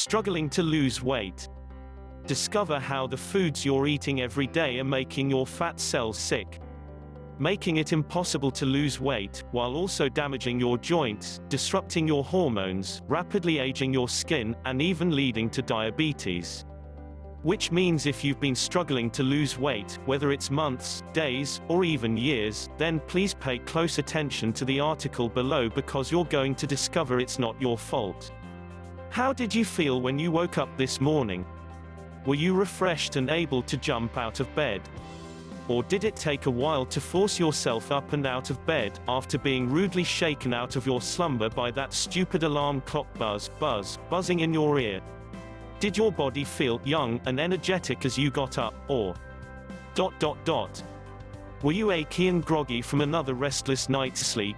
Struggling to lose weight? Discover how the foods you're eating every day are making your fat cells sick, making it impossible to lose weight, while also damaging your joints, disrupting your hormones, rapidly aging your skin, and even leading to diabetes. Which means if you've been struggling to lose weight, whether it's months, days, or even years, then please pay close attention to the article below, because you're going to discover it's not your fault. How did you feel when you woke up this morning? Were you refreshed and able to jump out of bed? Or did it take a while to force yourself up and out of bed, after being rudely shaken out of your slumber by that stupid alarm clock buzzing in your ear? Did your body feel young and energetic as you got up, or ... Were you achy and groggy from another restless night's sleep?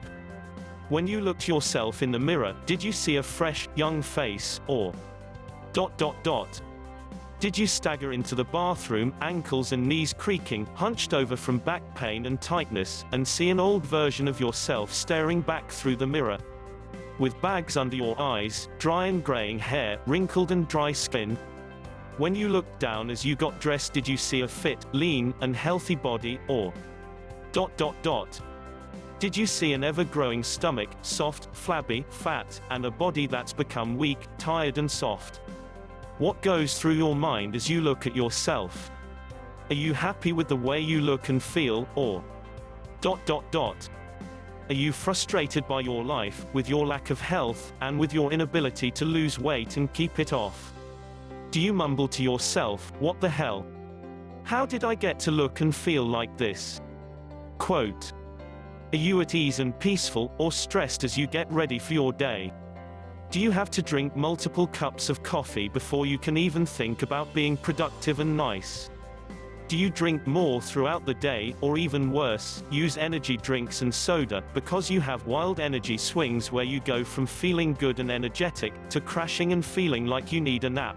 When you looked yourself in the mirror, did you see a fresh, young face, or ... Did you stagger into the bathroom, ankles and knees creaking, hunched over from back pain and tightness, and see an old version of yourself staring back through the mirror? With bags under your eyes, dry and graying hair, wrinkled and dry skin? When you looked down as you got dressed, did you see a fit, lean, and healthy body, or ... Did you see an ever-growing stomach, soft, flabby, fat, and a body that's become weak, tired and soft? What goes through your mind as you look at yourself? Are you happy with the way you look and feel, or ... Are you frustrated by your life, with your lack of health, and with your inability to lose weight and keep it off? Do you mumble to yourself, "What the hell? How did I get to look and feel like this?" Quote. Are you at ease and peaceful, or stressed as you get ready for your day? Do you have to drink multiple cups of coffee before you can even think about being productive and nice? Do you drink more throughout the day, or even worse, use energy drinks and soda, because you have wild energy swings where you go from feeling good and energetic, to crashing and feeling like you need a nap?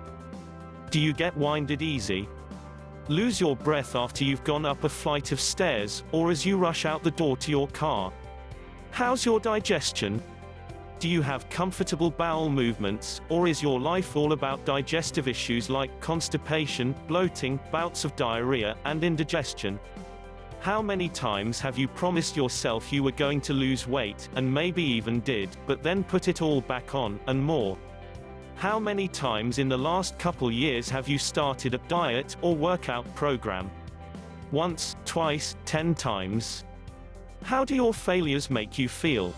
Do you get winded easy? Lose your breath after you've gone up a flight of stairs, or as you rush out the door to your car? How's your digestion? Do you have comfortable bowel movements, or is your life all about digestive issues like constipation, bloating, bouts of diarrhea, and indigestion? How many times have you promised yourself you were going to lose weight, and maybe even did, but then put it all back on, and more? How many times in the last couple years have you started a diet or workout program? Once, twice, 10 times? How do your failures make you feel?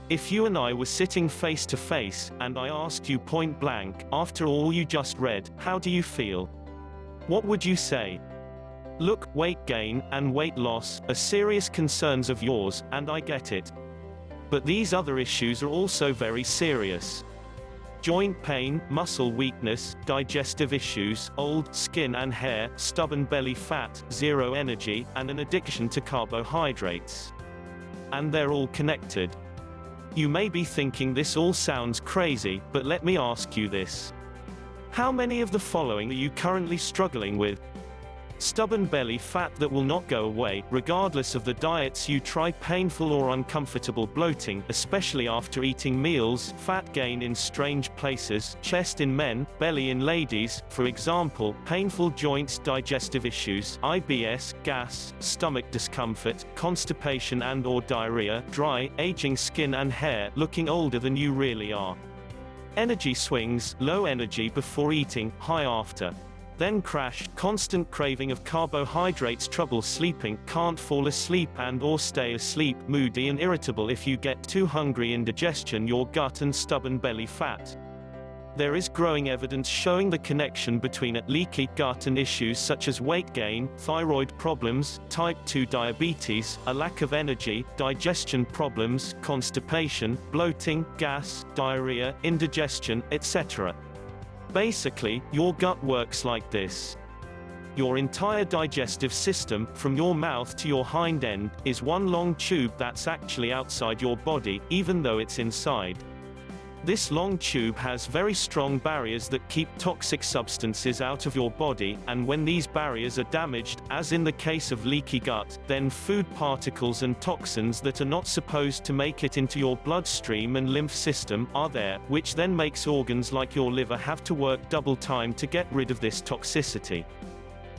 If you and I were sitting face to face, and I asked you point blank, after all you just read, how do you feel? What would you say? Look, weight gain and weight loss are serious concerns of yours, and I get it. But these other issues are also very serious. Joint pain, muscle weakness, digestive issues, old skin and hair, stubborn belly fat, zero energy, and an addiction to carbohydrates. And they're all connected. You may be thinking this all sounds crazy, but let me ask you this. How many of the following are you currently struggling with? Stubborn belly fat that will not go away, regardless of the diets you try, painful or uncomfortable bloating, especially after eating meals, fat gain in strange places, chest in men, belly in ladies, for example, painful joints, digestive issues, IBS, gas, stomach discomfort, constipation and or diarrhea, dry, aging skin and hair, looking older than you really are. Energy swings, low energy before eating, high after. Then crash, constant craving of carbohydrates, trouble sleeping, can't fall asleep and or stay asleep, moody and irritable if you get too hungry, indigestion, your gut and stubborn belly fat. There is growing evidence showing the connection between leaky gut and issues such as weight gain, thyroid problems, type 2 diabetes, a lack of energy, digestion problems, constipation, bloating, gas, diarrhea, indigestion, etc. Basically, your gut works like this. Your entire digestive system, from your mouth to your hind end, is one long tube that's actually outside your body, even though it's inside. This long tube has very strong barriers that keep toxic substances out of your body, and when these barriers are damaged, as in the case of leaky gut, then food particles and toxins that are not supposed to make it into your bloodstream and lymph system are there, which then makes organs like your liver have to work double time to get rid of this toxicity.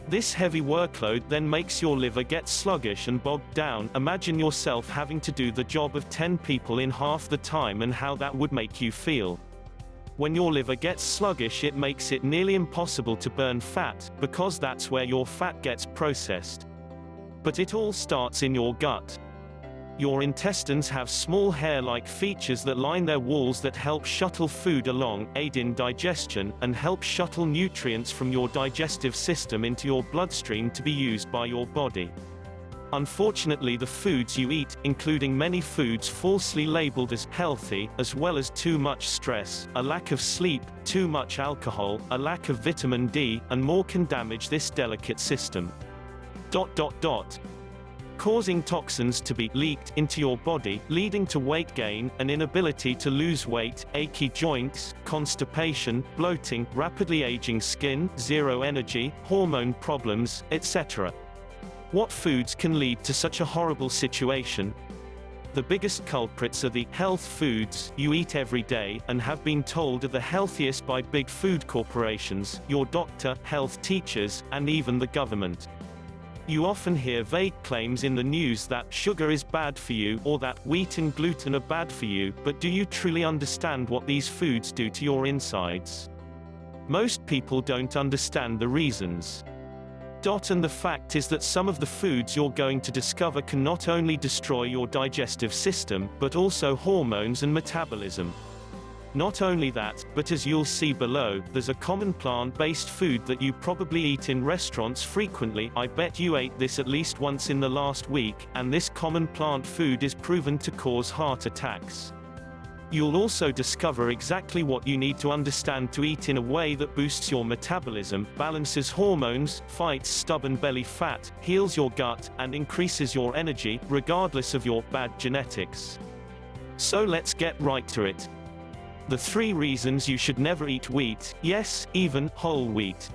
This heavy workload then makes your liver get sluggish and bogged down. Imagine yourself having to do the job of 10 people in half the time and how that would make you feel. When your liver gets sluggish, it makes it nearly impossible to burn fat, because that's where your fat gets processed. But it all starts in your gut. Your intestines have small hair-like features that line their walls that help shuttle food along, aid in digestion, and help shuttle nutrients from your digestive system into your bloodstream to be used by your body. Unfortunately, the foods you eat, including many foods falsely labeled as healthy, as well as too much stress, a lack of sleep, too much alcohol, a lack of vitamin D, and more can damage this delicate system. Causing toxins to be leaked into your body, leading to weight gain, an inability to lose weight, achy joints, constipation, bloating, rapidly aging skin, zero energy, hormone problems, etc. What foods can lead to such a horrible situation? The biggest culprits are the health foods you eat every day and have been told are the healthiest by big food corporations, your doctor, health teachers, and even the government. You often hear vague claims in the news that sugar is bad for you, or that wheat and gluten are bad for you, but do you truly understand what these foods do to your insides? Most people don't understand the reasons. And the fact is that some of the foods you're going to discover can not only destroy your digestive system, but also hormones and metabolism. Not only that, but as you'll see below, there's a common plant-based food that you probably eat in restaurants frequently. I bet you ate this at least once in the last week, and this common plant food is proven to cause heart attacks. You'll also discover exactly what you need to understand to eat in a way that boosts your metabolism, balances hormones, fights stubborn belly fat, heals your gut, and increases your energy, regardless of your bad genetics. So let's get right to it. The 3 reasons you should never eat wheat, yes, even whole wheat.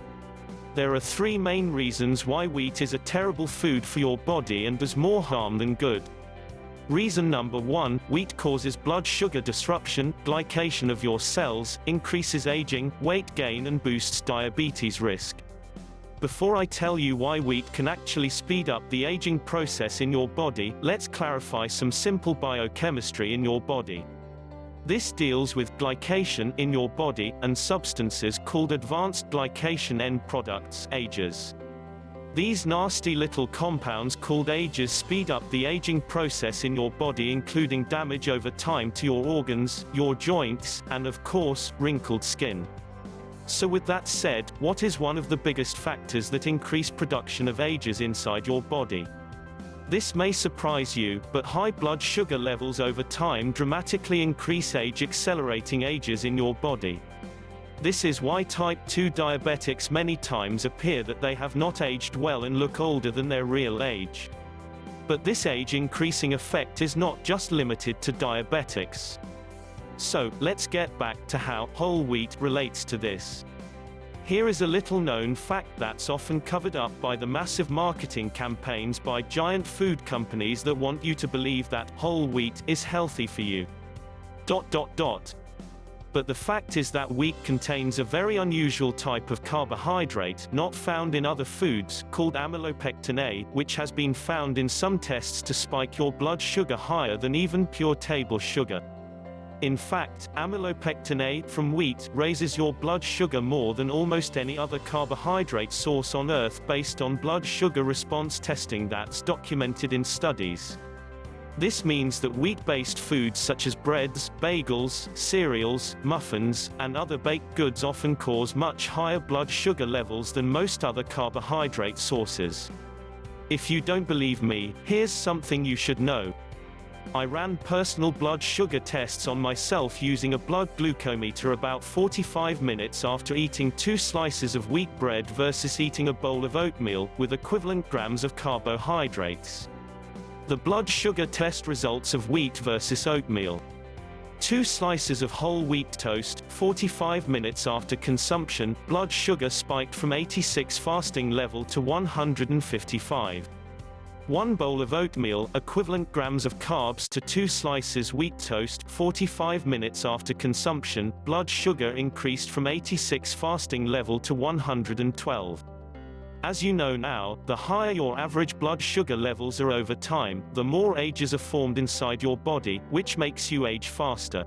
There are 3 main reasons why wheat is a terrible food for your body and does more harm than good. Reason number 1, wheat causes blood sugar disruption, glycation of your cells, increases aging, weight gain, and boosts diabetes risk. Before I tell you why wheat can actually speed up the aging process in your body, let's clarify some simple biochemistry in your body. This deals with glycation in your body, and substances called advanced glycation end products, AGEs. These nasty little compounds called AGEs speed up the aging process in your body, including damage over time to your organs, your joints, and of course, wrinkled skin. So with that said, what is one of the biggest factors that increase production of AGEs inside your body? This may surprise you, but high blood sugar levels over time dramatically increase age-accelerating AGEs in your body. This is why type 2 diabetics many times appear that they have not aged well and look older than their real age. But this age-increasing effect is not just limited to diabetics. So, let's get back to how whole wheat relates to this. Here is a little-known fact that's often covered up by the massive marketing campaigns by giant food companies that want you to believe that whole wheat is healthy for you. But the fact is that wheat contains a very unusual type of carbohydrate, not found in other foods, called amylopectin A, which has been found in some tests to spike your blood sugar higher than even pure table sugar. In fact, amylopectin A from wheat raises your blood sugar more than almost any other carbohydrate source on Earth based on blood sugar response testing that's documented in studies. This means that wheat-based foods such as breads, bagels, cereals, muffins, and other baked goods often cause much higher blood sugar levels than most other carbohydrate sources. If you don't believe me, here's something you should know. I ran personal blood sugar tests on myself using a blood glucometer about 45 minutes after eating 2 slices of wheat bread versus eating a bowl of oatmeal, with equivalent grams of carbohydrates. The blood sugar test results of wheat versus oatmeal. 2 slices of whole wheat toast, 45 minutes after consumption, blood sugar spiked from 86 fasting level to 155. 1 bowl of oatmeal, equivalent grams of carbs to 2 slices wheat toast, 45 minutes after consumption, blood sugar increased from 86 fasting level to 112. As you know now, the higher your average blood sugar levels are over time, the more ages are formed inside your body, which makes you age faster.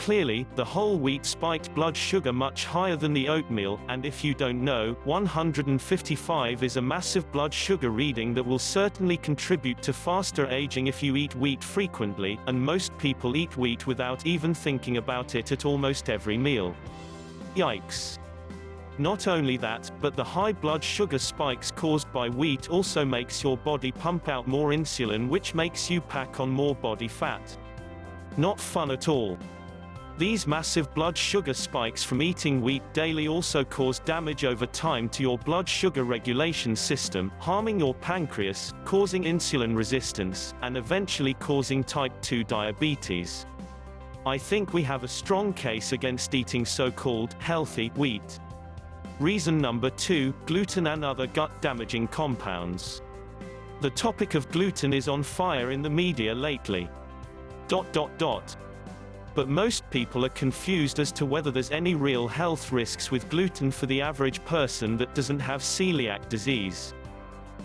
Clearly, the whole wheat spiked blood sugar much higher than the oatmeal, and if you don't know, 155 is a massive blood sugar reading that will certainly contribute to faster aging if you eat wheat frequently, and most people eat wheat without even thinking about it at almost every meal. Yikes. Not only that, but the high blood sugar spikes caused by wheat also makes your body pump out more insulin, which makes you pack on more body fat. Not fun at all. These massive blood sugar spikes from eating wheat daily also cause damage over time to your blood sugar regulation system, harming your pancreas, causing insulin resistance, and eventually causing type 2 diabetes. I think we have a strong case against eating so-called healthy wheat. Reason number 2, gluten and other gut-damaging compounds. The topic of gluten is on fire in the media lately. But most people are confused as to whether there's any real health risks with gluten for the average person that doesn't have celiac disease.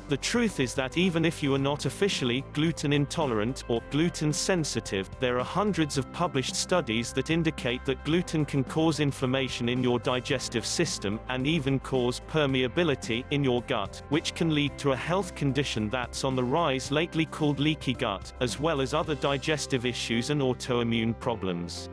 The truth is that even if you are not officially gluten intolerant or gluten sensitive, there are hundreds of published studies that indicate that gluten can cause inflammation in your digestive system, and even cause permeability in your gut, which can lead to a health condition that's on the rise lately called leaky gut, as well as other digestive issues and autoimmune problems.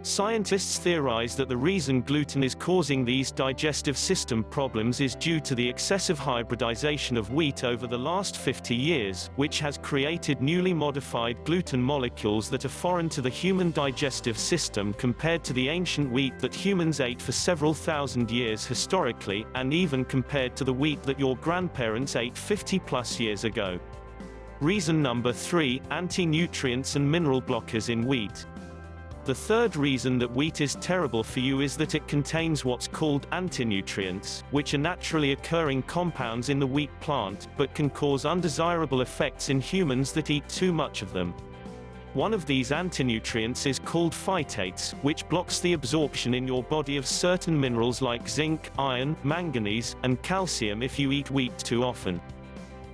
Scientists theorize that the reason gluten is causing these digestive system problems is due to the excessive hybridization of wheat over the last 50 years, which has created newly modified gluten molecules that are foreign to the human digestive system compared to the ancient wheat that humans ate for several thousand years historically, and even compared to the wheat that your grandparents ate 50+ years ago. Reason number 3, anti-nutrients and mineral blockers in wheat. The third reason that wheat is terrible for you is that it contains what's called antinutrients, which are naturally occurring compounds in the wheat plant, but can cause undesirable effects in humans that eat too much of them. One of these antinutrients is called phytates, which blocks the absorption in your body of certain minerals like zinc, iron, manganese, and calcium if you eat wheat too often.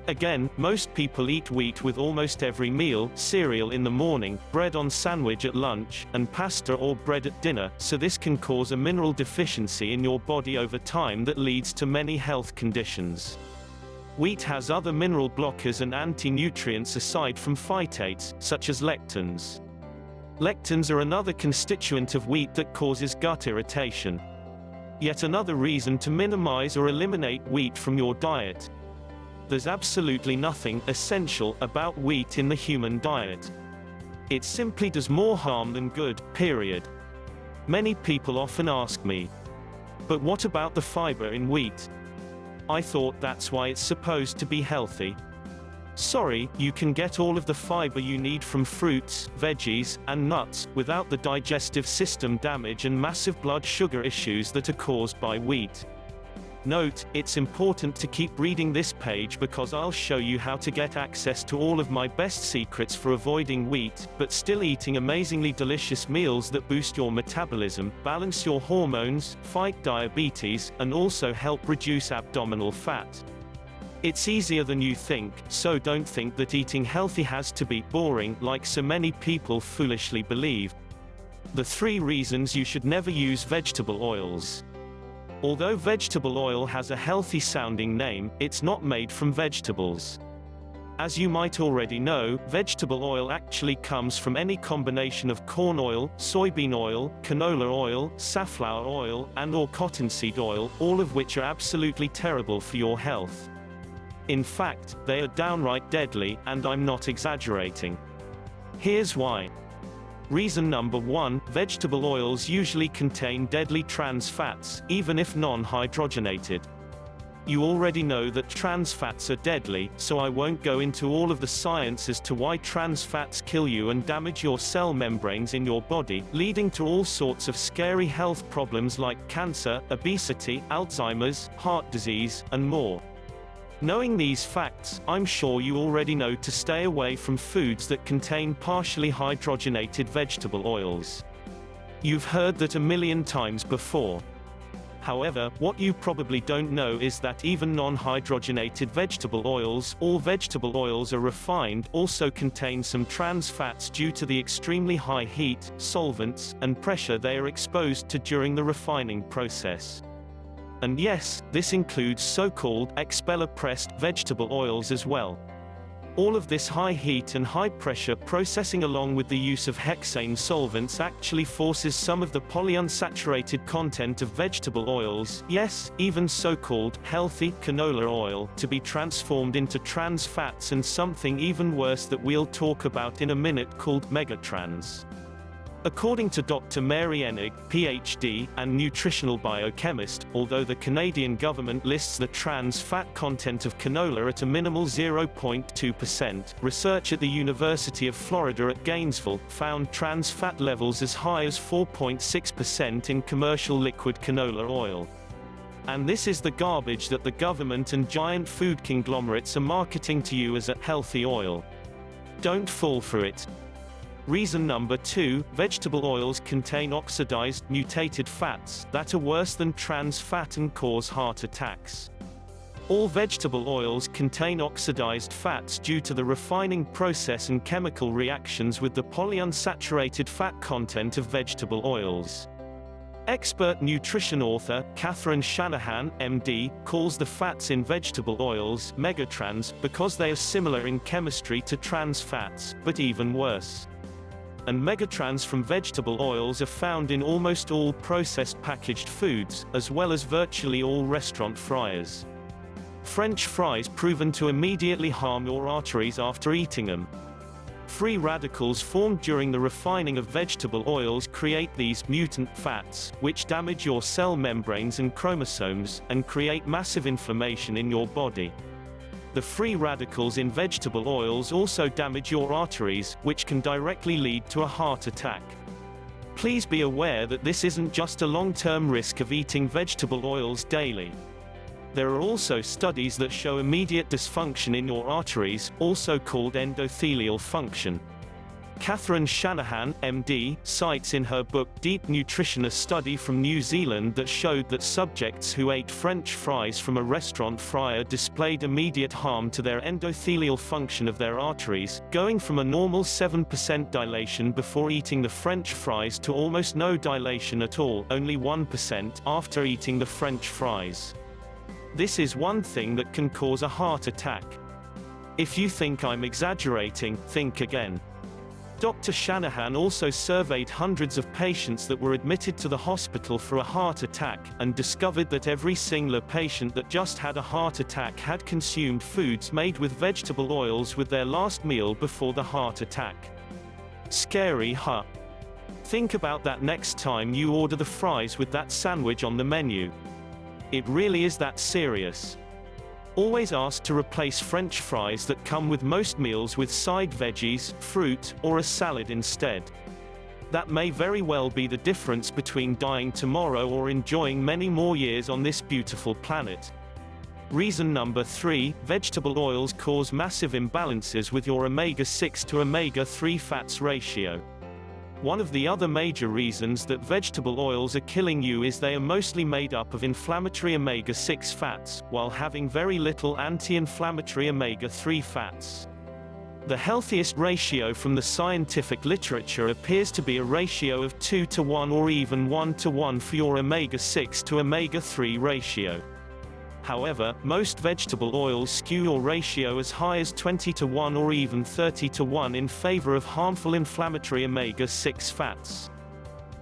Again, most people eat wheat with almost every meal, cereal in the morning, bread on sandwich at lunch, and pasta or bread at dinner, so this can cause a mineral deficiency in your body over time that leads to many health conditions. Wheat has other mineral blockers and anti-nutrients aside from phytates, such as lectins. Lectins are another constituent of wheat that causes gut irritation. Yet another reason to minimize or eliminate wheat from your diet. There's absolutely nothing essential about wheat in the human diet. It simply does more harm than good, period. Many people often ask me, but what about the fiber in wheat? I thought that's why it's supposed to be healthy. Sorry, you can get all of the fiber you need from fruits, veggies, and nuts, without the digestive system damage and massive blood sugar issues that are caused by wheat. Note, it's important to keep reading this page because I'll show you how to get access to all of my best secrets for avoiding wheat, but still eating amazingly delicious meals that boost your metabolism, balance your hormones, fight diabetes, and also help reduce abdominal fat. It's easier than you think, so don't think that eating healthy has to be boring, like so many people foolishly believe. The 3 reasons you should never use vegetable oils. Although vegetable oil has a healthy-sounding name, it's not made from vegetables. As you might already know, vegetable oil actually comes from any combination of corn oil, soybean oil, canola oil, safflower oil, and/or cottonseed oil, all of which are absolutely terrible for your health. In fact, they are downright deadly, and I'm not exaggerating. Here's why. Reason number 1, vegetable oils usually contain deadly trans fats, even if non-hydrogenated. You already know that trans fats are deadly, so I won't go into all of the science as to why trans fats kill you and damage your cell membranes in your body, leading to all sorts of scary health problems like cancer, obesity, Alzheimer's, heart disease, and more. Knowing these facts, I'm sure you already know to stay away from foods that contain partially hydrogenated vegetable oils. You've heard that a million times before. However, what you probably don't know is that even non-hydrogenated vegetable oils, all vegetable oils are refined, also contain some trans fats due to the extremely high heat, solvents, and pressure they are exposed to during the refining process. And yes, this includes so-called expeller-pressed vegetable oils as well. All of this high heat and high pressure processing along with the use of hexane solvents actually forces some of the polyunsaturated content of vegetable oils, yes, even so-called healthy canola oil, to be transformed into trans fats and something even worse that we'll talk about in a minute called megatrans. According to Dr. Mary Enig, PhD, and Nutritional Biochemist, although the Canadian government lists the trans fat content of canola at a minimal 0.2%, research at the University of Florida at Gainesville found trans fat levels as high as 4.6% in commercial liquid canola oil. And this is the garbage that the government and giant food conglomerates are marketing to you as a healthy oil. Don't fall for it. Reason number 2, vegetable oils contain oxidized, mutated fats that are worse than trans fat and cause heart attacks. All vegetable oils contain oxidized fats due to the refining process and chemical reactions with the polyunsaturated fat content of vegetable oils. Expert nutrition author, Catherine Shanahan, MD, calls the fats in vegetable oils megatrans because they are similar in chemistry to trans fats, but even worse. And megatrans from vegetable oils are found in almost all processed packaged foods, as well as virtually all restaurant fryers. French fries proven to immediately harm your arteries after eating them. Free radicals formed during the refining of vegetable oils create these mutant fats, which damage your cell membranes and chromosomes, and create massive inflammation in your body. The free radicals in vegetable oils also damage your arteries, which can directly lead to a heart attack. Please be aware that this isn't just a long-term risk of eating vegetable oils daily. There are also studies that show immediate dysfunction in your arteries, also called endothelial function. Catherine Shanahan, MD, cites in her book Deep Nutrition a study from New Zealand that showed that subjects who ate French fries from a restaurant fryer displayed immediate harm to their endothelial function of their arteries, going from a normal 7% dilation before eating the French fries to almost no dilation at all, only 1%, after eating the French fries. This is one thing that can cause a heart attack. If you think I'm exaggerating, think again. Dr. Shanahan also surveyed hundreds of patients that were admitted to the hospital for a heart attack, and discovered that every single patient that just had a heart attack had consumed foods made with vegetable oils with their last meal before the heart attack. Scary, huh? Think about that next time you order the fries with that sandwich on the menu. It really is that serious. Always ask to replace French fries that come with most meals with side veggies, fruit, or a salad instead. That may very well be the difference between dying tomorrow or enjoying many more years on this beautiful planet. Reason number 3, vegetable oils cause massive imbalances with your omega-6 to omega-3 fats ratio. One of the other major reasons that vegetable oils are killing you is they are mostly made up of inflammatory omega-6 fats, while having very little anti-inflammatory omega-3 fats. The healthiest ratio from the scientific literature appears to be a ratio of 2:1 or even 1:1 for your omega-6 to omega-3 ratio. However, most vegetable oils skew your ratio as high as 20:1 or even 30:1 in favor of harmful inflammatory omega-6 fats.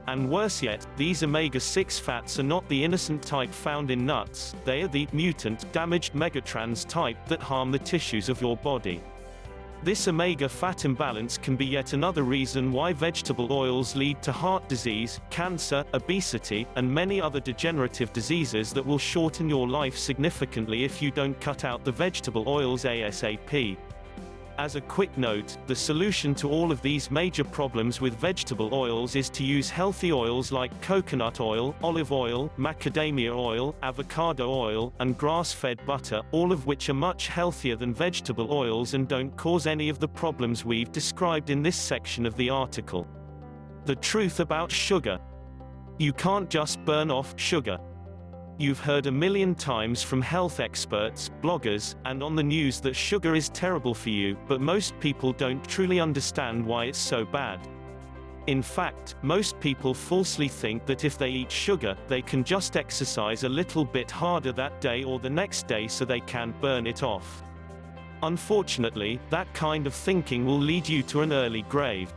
And worse yet, these omega-6 fats are not the innocent type found in nuts, they are the mutant, damaged megatrans type that harm the tissues of your body. This omega-fat imbalance can be yet another reason why vegetable oils lead to heart disease, cancer, obesity, and many other degenerative diseases that will shorten your life significantly if you don't cut out the vegetable oils ASAP. As a quick note, the solution to all of these major problems with vegetable oils is to use healthy oils like coconut oil, olive oil, macadamia oil, avocado oil, and grass-fed butter, all of which are much healthier than vegetable oils and don't cause any of the problems we've described in this section of the article. The truth about sugar. You can't just burn off sugar. You've heard a million times from health experts, bloggers, and on the news that sugar is terrible for you, but most people don't truly understand why it's so bad. In fact, most people falsely think that if they eat sugar, they can just exercise a little bit harder that day or the next day so they can burn it off. Unfortunately, that kind of thinking will lead you to an early grave.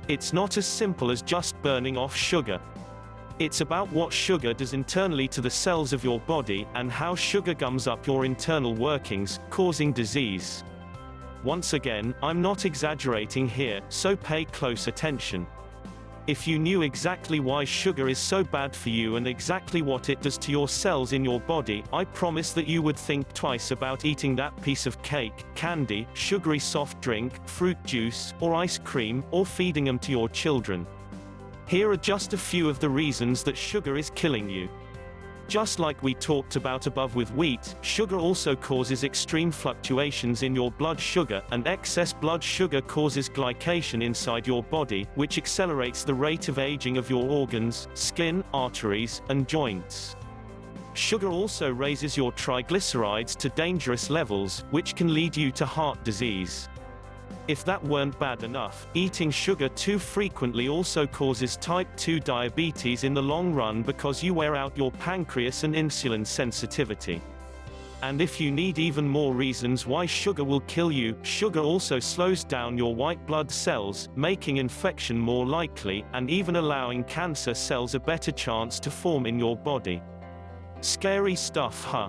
It's not as simple as just burning off sugar. It's about what sugar does internally to the cells of your body, and how sugar gums up your internal workings, causing disease. Once again, I'm not exaggerating here, so pay close attention. If you knew exactly why sugar is so bad for you and exactly what it does to your cells in your body, I promise that you would think twice about eating that piece of cake, candy, sugary soft drink, fruit juice, or ice cream, or feeding them to your children. Here are just a few of the reasons that sugar is killing you. Just like we talked about above with wheat, sugar also causes extreme fluctuations in your blood sugar, and excess blood sugar causes glycation inside your body, which accelerates the rate of aging of your organs, skin, arteries, and joints. Sugar also raises your triglycerides to dangerous levels, which can lead you to heart disease. If that weren't bad enough, eating sugar too frequently also causes type 2 diabetes in the long run because you wear out your pancreas and insulin sensitivity. And if you need even more reasons why sugar will kill you, sugar also slows down your white blood cells, making infection more likely, and even allowing cancer cells a better chance to form in your body. Scary stuff, huh?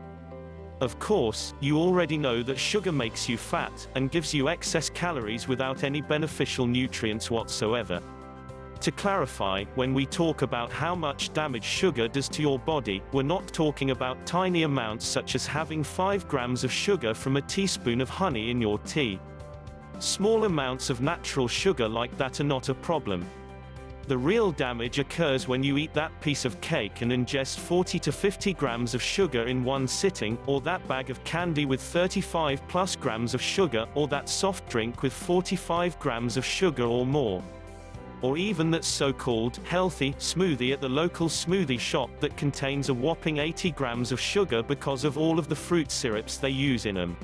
Of course, you already know that sugar makes you fat, and gives you excess calories without any beneficial nutrients whatsoever. To clarify, when we talk about how much damage sugar does to your body, we're not talking about tiny amounts such as having 5 grams of sugar from a teaspoon of honey in your tea. Small amounts of natural sugar like that are not a problem. The real damage occurs when you eat that piece of cake and ingest 40 to 50 grams of sugar in one sitting, or that bag of candy with 35 plus grams of sugar, or that soft drink with 45 grams of sugar or more. Or even that so-called healthy smoothie at the local smoothie shop that contains a whopping 80 grams of sugar because of all of the fruit syrups they use in them.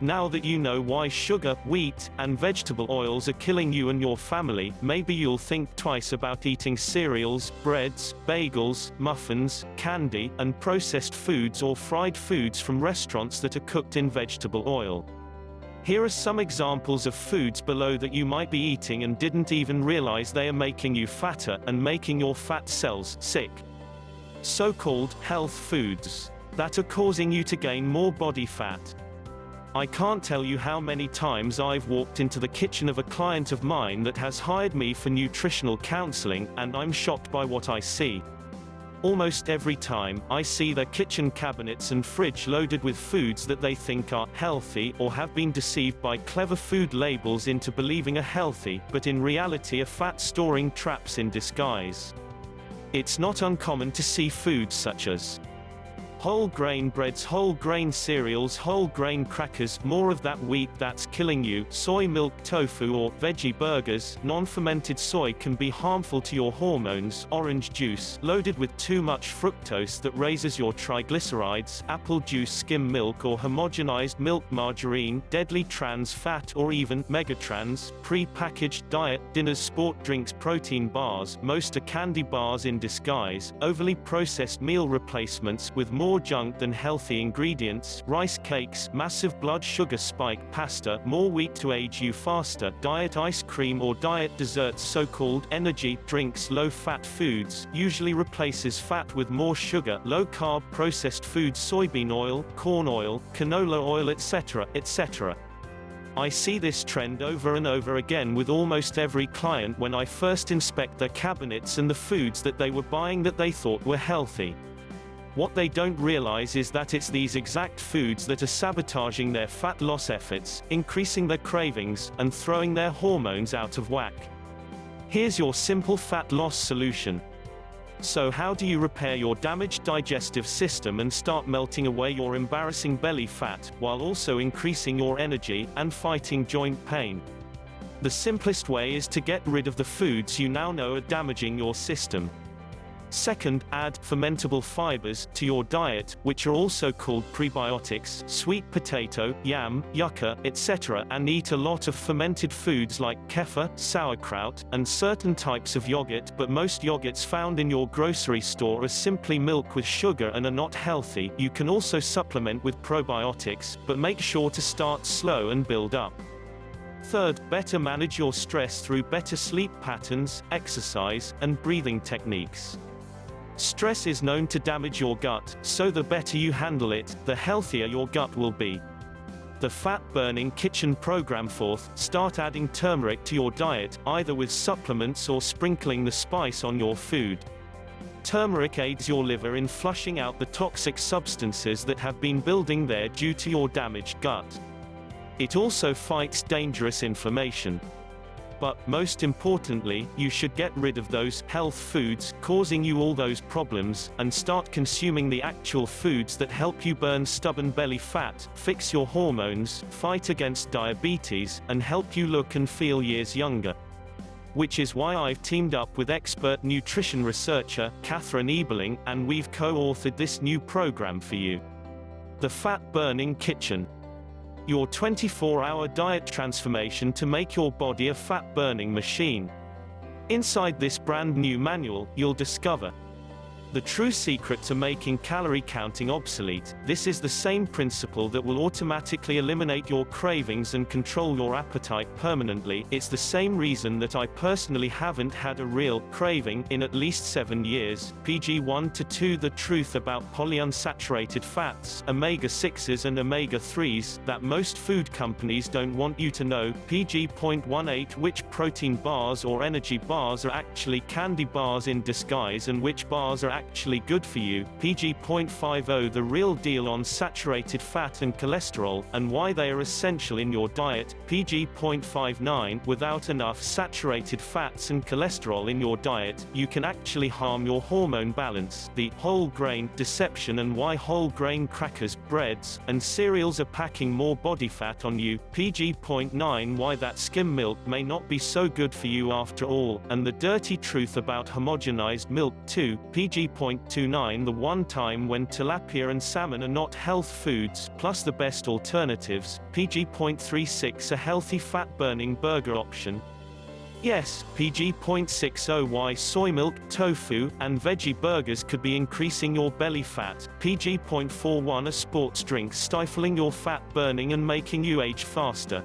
Now that you know why sugar, wheat, and vegetable oils are killing you and your family, maybe you'll think twice about eating cereals, breads, bagels, muffins, candy, and processed foods or fried foods from restaurants that are cooked in vegetable oil. Here are some examples of foods below that you might be eating and didn't even realize they are making you fatter, and making your fat cells sick. So-called health foods that are causing you to gain more body fat. I can't tell you how many times I've walked into the kitchen of a client of mine that has hired me for nutritional counseling, and I'm shocked by what I see. Almost every time, I see their kitchen cabinets and fridge loaded with foods that they think are healthy, or have been deceived by clever food labels into believing are healthy, but in reality are fat-storing traps in disguise. It's not uncommon to see foods such as whole grain breads, whole grain cereals, whole grain crackers, more of that wheat that's killing you, soy milk tofu, or veggie burgers. Non-fermented soy can be harmful to your hormones. Orange juice loaded with too much fructose that raises your triglycerides. Apple juice, skim milk or homogenized milk, margarine, deadly trans fat or even megatrans. Pre-packaged diet dinners, sport drinks, protein bars, most are candy bars in disguise. Overly processed meal replacements with more junk than healthy ingredients. Rice cakes, massive blood sugar spike. Pasta, more wheat to age you faster. Diet ice cream or diet desserts. So-called energy drinks. Low-fat foods usually replaces fat with more sugar. Low-carb processed foods, soybean oil, corn oil, canola oil, etc., etc. I see this trend over and over again with almost every client when I first inspect their cabinets and the foods that they were buying that they thought were healthy. What they don't realize is that it's these exact foods that are sabotaging their fat loss efforts, increasing their cravings, and throwing their hormones out of whack. Here's your simple fat loss solution. So how do you repair your damaged digestive system and start melting away your embarrassing belly fat, while also increasing your energy, and fighting joint pain? The simplest way is to get rid of the foods you now know are damaging your system. Second, add fermentable fibers to your diet, which are also called prebiotics, sweet potato, yam, yucca, etc., and eat a lot of fermented foods like kefir, sauerkraut, and certain types of yogurt, but most yogurts found in your grocery store are simply milk with sugar and are not healthy. You can also supplement with probiotics, but make sure to start slow and build up. Third, better manage your stress through better sleep patterns, exercise, and breathing techniques. Stress is known to damage your gut, so the better you handle it, the healthier your gut will be. The fat-burning kitchen program. Fourth, start adding turmeric to your diet, either with supplements or sprinkling the spice on your food. Turmeric aids your liver in flushing out the toxic substances that have been building there due to your damaged gut. It also fights dangerous inflammation. But, most importantly, you should get rid of those health foods causing you all those problems, and start consuming the actual foods that help you burn stubborn belly fat, fix your hormones, fight against diabetes, and help you look and feel years younger. Which is why I've teamed up with expert nutrition researcher, Catherine Ebeling, and we've co-authored this new program for you. The Fat Burning Kitchen. Your 24-hour diet transformation to make your body a fat-burning machine. Inside this brand new manual, you'll discover the true secret to making calorie counting obsolete. This is the same principle that will automatically eliminate your cravings and control your appetite permanently. It's the same reason that I personally haven't had a real craving in at least 7 years. PG 1-2 The truth about polyunsaturated fats, omega-6s and omega-3s, that most food companies don't want you to know. PG.18 Which protein bars or energy bars are actually candy bars in disguise and which bars are actually good for you. PG.50 The real deal on saturated fat and cholesterol, and why they are essential in your diet. PG.59 Without enough saturated fats and cholesterol in your diet, you can actually harm your hormone balance. The whole grain deception and why whole grain crackers, breads, and cereals are packing more body fat on you. PG.9 Why that skim milk may not be so good for you after all, and the dirty truth about homogenized milk too. PG.29 The one time when tilapia and salmon are not health foods, plus the best alternatives. PG.36 A healthy fat-burning burger option. Yes, PG.60 Why soy milk, tofu, and veggie burgers could be increasing your belly fat. PG.41 A sports drink stifling your fat burning and making you age faster.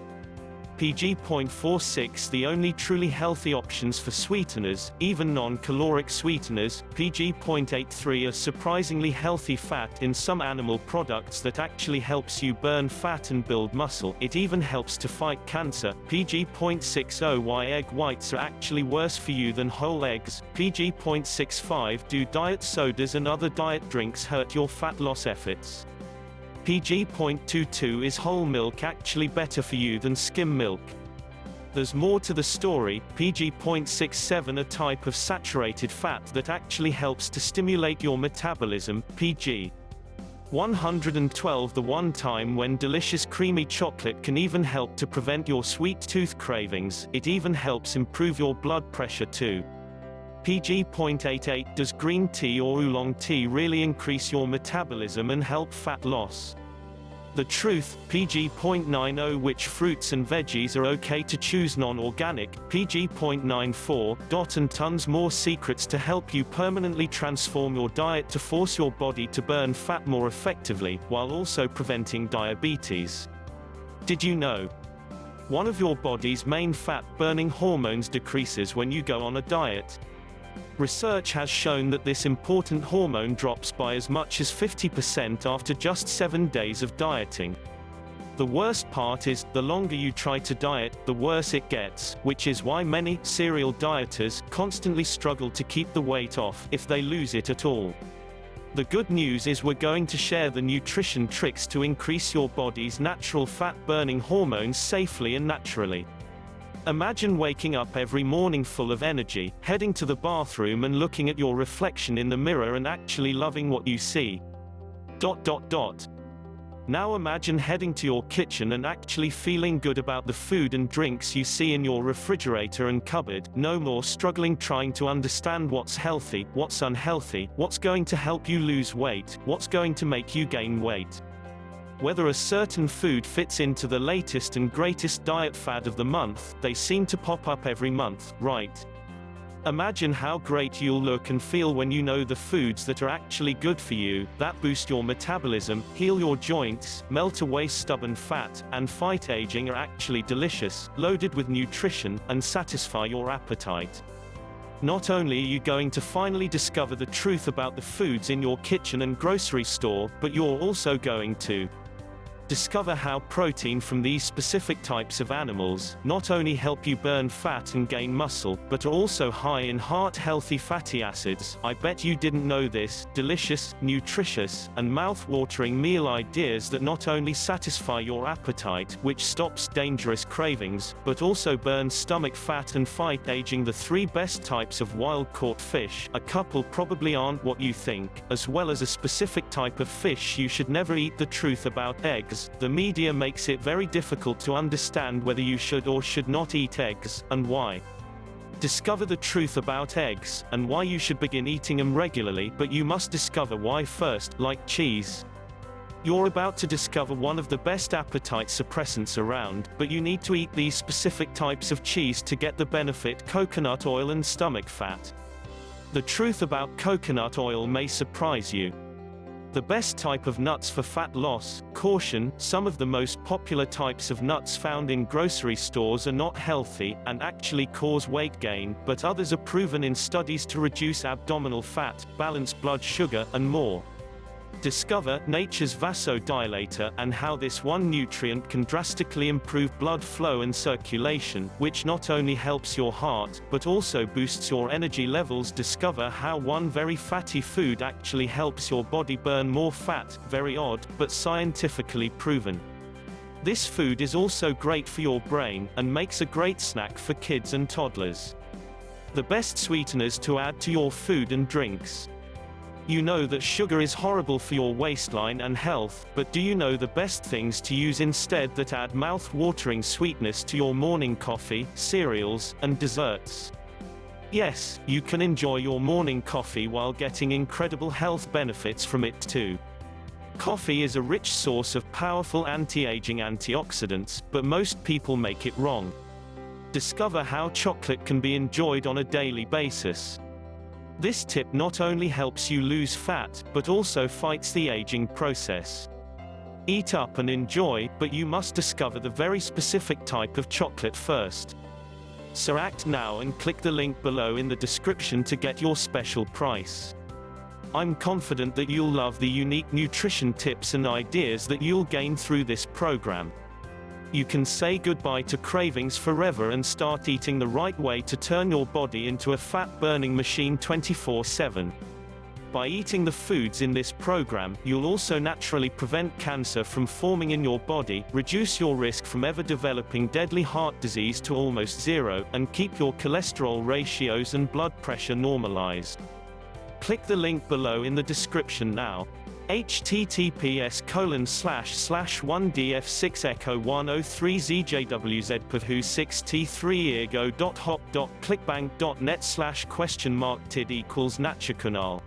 PG.46 The only truly healthy options for sweeteners, even non-caloric sweeteners. PG.83 A surprisingly healthy fat in some animal products that actually helps you burn fat and build muscle. It even helps to fight cancer. PG.60 Why egg whites are actually worse for you than whole eggs. PG.65 Do diet sodas and other diet drinks hurt your fat loss efforts? PG.22 Is whole milk actually better for you than skim milk? There's more to the story. PG.67 A type of saturated fat that actually helps to stimulate your metabolism. PG. 112 The one time when delicious creamy chocolate can even help to prevent your sweet tooth cravings. It even helps improve your blood pressure too. PG.88 Does green tea or oolong tea really increase your metabolism and help fat loss? The truth. PG.90 Which fruits and veggies are okay to choose non-organic? PG.94 And tons more secrets to help you permanently transform your diet to force your body to burn fat more effectively, while also preventing diabetes. Did you know one of your body's main fat-burning hormones decreases when you go on a diet? Research has shown that this important hormone drops by as much as 50% after just 7 days of dieting. The worst part is, the longer you try to diet, the worse it gets, which is why many serial dieters constantly struggle to keep the weight off, if they lose it at all. The good news is we're going to share the nutrition tricks to increase your body's natural fat-burning hormones safely and naturally. Imagine waking up every morning full of energy, heading to the bathroom and looking at your reflection in the mirror and actually loving what you see. Now imagine heading to your kitchen and actually feeling good about the food and drinks you see in your refrigerator and cupboard. No more struggling trying to understand what's healthy, what's unhealthy, what's going to help you lose weight, what's going to make you gain weight. Whether a certain food fits into the latest and greatest diet fad of the month, they seem to pop up every month, right? Imagine how great you'll look and feel when you know the foods that are actually good for you, that boost your metabolism, heal your joints, melt away stubborn fat, and fight aging are actually delicious, loaded with nutrition, and satisfy your appetite. Not only are you going to finally discover the truth about the foods in your kitchen and grocery store, but you're also going to discover how protein from these specific types of animals not only help you burn fat and gain muscle, but are also high in heart-healthy fatty acids. I bet you didn't know this. Delicious, nutritious, and mouth-watering meal ideas that not only satisfy your appetite, which stops dangerous cravings, but also burn stomach fat and fight aging. The 3 best types of wild-caught fish, a couple probably aren't what you think, as well as a specific type of fish you should never eat. The truth about eggs. The media makes it very difficult to understand whether you should or should not eat eggs, and why. Discover the truth about eggs, and why you should begin eating them regularly, but you must discover why first. Like cheese. You're about to discover one of the best appetite suppressants around, but you need to eat these specific types of cheese to get the benefit: coconut oil and stomach fat. The truth about coconut oil may surprise you. The best type of nuts for fat loss. Caution: some of the most popular types of nuts found in grocery stores are not healthy, and actually cause weight gain, but others are proven in studies to reduce abdominal fat, balance blood sugar, and more. Discover nature's vasodilator, and how this one nutrient can drastically improve blood flow and circulation, which not only helps your heart, but also boosts your energy levels. Discover how one very fatty food actually helps your body burn more fat. Very odd, but scientifically proven. This food is also great for your brain, and makes a great snack for kids and toddlers. The best sweeteners to add to your food and drinks. You know that sugar is horrible for your waistline and health, but do you know the best things to use instead that add mouth-watering sweetness to your morning coffee, cereals, and desserts? Yes, you can enjoy your morning coffee while getting incredible health benefits from it too. Coffee is a rich source of powerful anti-aging antioxidants, but most people make it wrong. Discover how chocolate can be enjoyed on a daily basis. This tip not only helps you lose fat, but also fights the aging process. Eat up and enjoy, but you must discover the very specific type of chocolate first. So act now and click the link below in the description to get your special price. I'm confident that you'll love the unique nutrition tips and ideas that you'll gain through this program. You can say goodbye to cravings forever and start eating the right way to turn your body into a fat-burning machine 24/7. By eating the foods in this program, you'll also naturally prevent cancer from forming in your body, reduce your risk from ever developing deadly heart disease to almost zero, and keep your cholesterol ratios and blood pressure normalized. Click the link below in the description now. https://1df6 echo 103 zjwz pavhu 6t3 ergo.hop.clickbank.net /?tid = Natchakunal